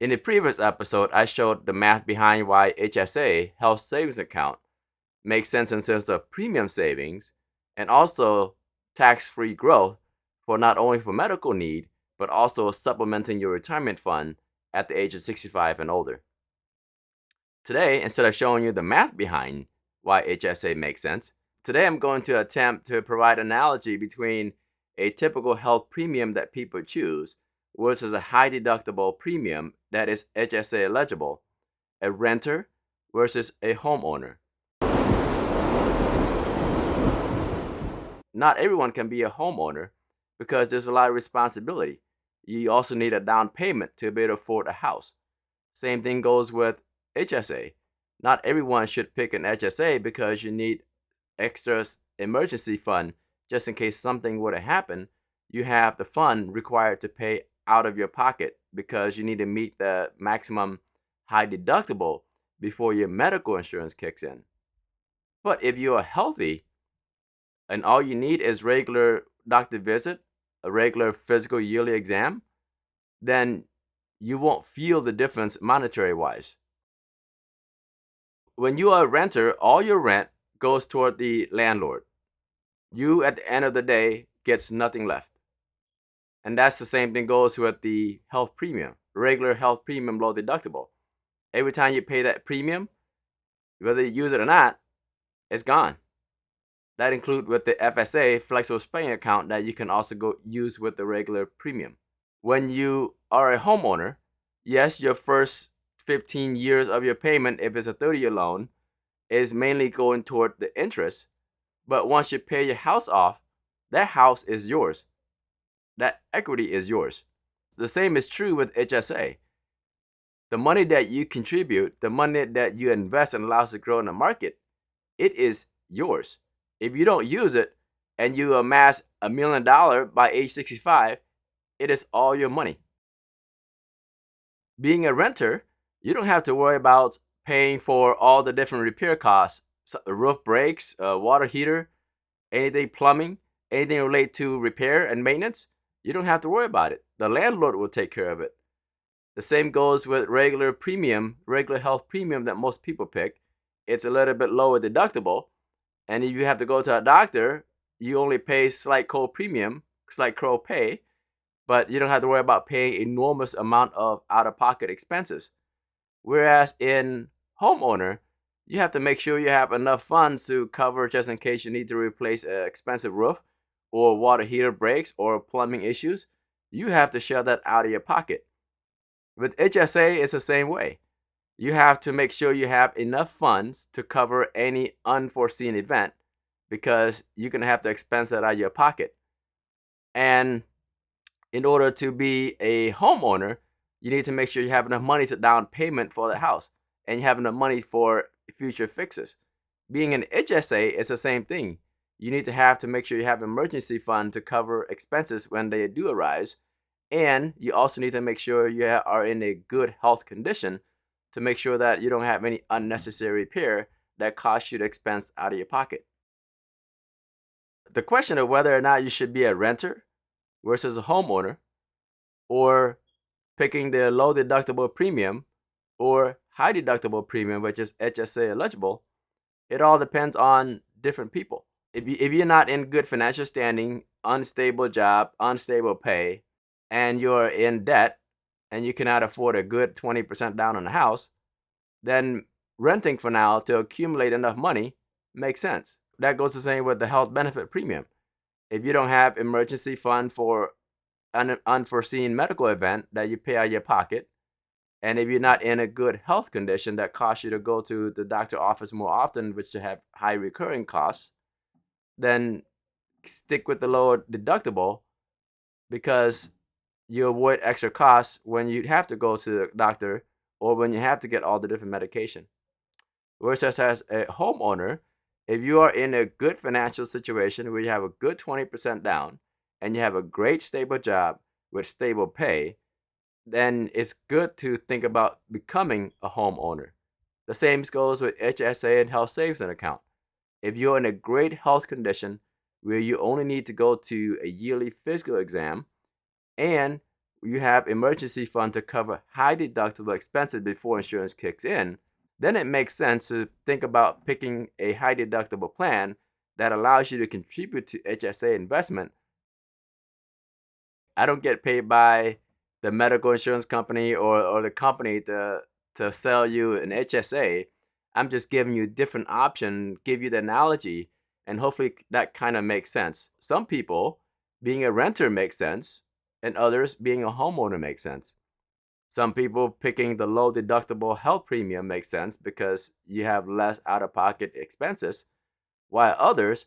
In the previous episode, I showed the math behind why HSA, health savings account, makes sense in terms of premium savings and also tax-free growth for not only for medical need, but also supplementing your retirement fund at the age of 65 and older. Today, instead of showing you the math behind why HSA makes sense, today I'm going to attempt to provide an analogy between a typical health premium that people choose versus a high deductible premium that is HSA eligible, a renter versus a homeowner. Not everyone can be a homeowner because there's a lot of responsibility. You also need a down payment to be able to afford a house. Same thing goes with HSA. Not everyone should pick an HSA because you need extra emergency fund just in case something were to happen. You have the fund required to pay out of your pocket because you need to meet the maximum high deductible before your medical insurance kicks in. But if you are healthy and all you need is regular doctor visit, a regular physical yearly exam, then you won't feel the difference monetary wise. When you are a renter, all your rent goes toward the landlord. You, at the end of the day, gets nothing left. And that's the same thing goes with the health premium, regular health premium low deductible. Every time you pay that premium, whether you use it or not, it's gone. That includes with the FSA, flexible spending account, that you can also go use with the regular premium. When you are a homeowner, yes, your first 15 years of your payment, if it's a 30-year loan, is mainly going toward the interest. But once you pay your house off, that house is yours. That equity is yours. The same is true with HSA. The money that you contribute, the money that you invest and allows to grow in the market, it is yours. If you don't use it and you amass $1 million by age 65, it is all your money. Being a renter, you don't have to worry about paying for all the different repair costs, roof breaks, water heater, anything plumbing, anything related to repair and maintenance. You don't have to worry about it. The landlord will take care of it. The same goes with regular health premium that most people pick. It's a little bit lower deductible. And if you have to go to a doctor, you only pay slight co-premium, slight co-pay, but you don't have to worry about paying enormous amount of out-of-pocket expenses. Whereas in homeowner, you have to make sure you have enough funds to cover just in case you need to replace an expensive roof or water heater breaks or plumbing issues. You have to shell that out of your pocket. With HSA, it's the same way. You have to make sure you have enough funds to cover any unforeseen event because you're going to have to expense that out of your pocket. And in order to be a homeowner, you need to make sure you have enough money to down payment for the house and you have enough money for future fixes. Being an HSA is the same thing. You need to make sure you have emergency fund to cover expenses when they do arise. And you also need to make sure you are in a good health condition to make sure that you don't have any unnecessary repair that costs you the expense out of your pocket. The question of whether or not you should be a renter versus a homeowner, or picking the low deductible premium or high deductible premium, which is HSA eligible, it all depends on different people. If you're not in good financial standing, unstable job, unstable pay, and you're in debt, and you cannot afford a good 20% down on a house, then renting for now to accumulate enough money makes sense. That goes the same with the health benefit premium. If you don't have emergency fund for an unforeseen medical event that you pay out of your pocket, and if you're not in a good health condition that costs you to go to the doctor office more often, which to have high recurring costs, then stick with the lower deductible because you avoid extra costs when you have to go to the doctor or when you have to get all the different medication. Whereas as a homeowner, if you are in a good financial situation where you have a good 20% down and you have a great stable job with stable pay, then it's good to think about becoming a homeowner. The same goes with HSA and health savings account. If you're in a great health condition where you only need to go to a yearly physical exam and you have emergency fund to cover high deductible expenses before insurance kicks in, then it makes sense to think about picking a high deductible plan that allows you to contribute to HSA investment. I don't get paid by the medical insurance company or the company to sell you an HSA. I'm just giving you different options, give you the analogy, and hopefully that kind of makes sense. Some people, being a renter makes sense, and others, being a homeowner makes sense. Some people picking the low deductible health premium makes sense because you have less out-of-pocket expenses, while others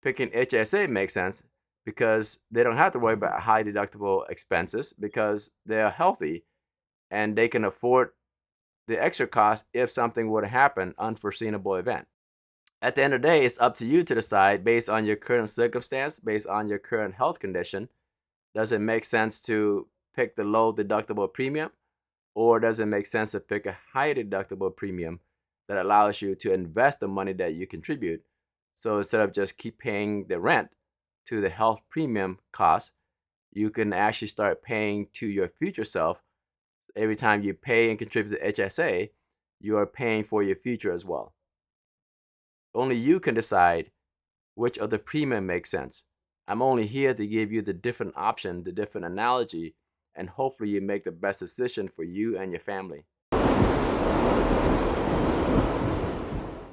picking HSA makes sense because they don't have to worry about high deductible expenses because they're healthy and they can afford the extra cost if something were to happen, unforeseeable event. At the end of the day, it's up to you to decide based on your current circumstance, based on your current health condition. Does it make sense to pick the low deductible premium, or does it make sense to pick a high deductible premium that allows you to invest the money that you contribute? So instead of just keep paying the rent to the health premium cost, you can actually start paying to your future self. Every time you pay and contribute to HSA, you are paying for your future as well. Only you can decide which of the premium makes sense. I'm only here to give you the different option, the different analogy, and hopefully you make the best decision for you and your family.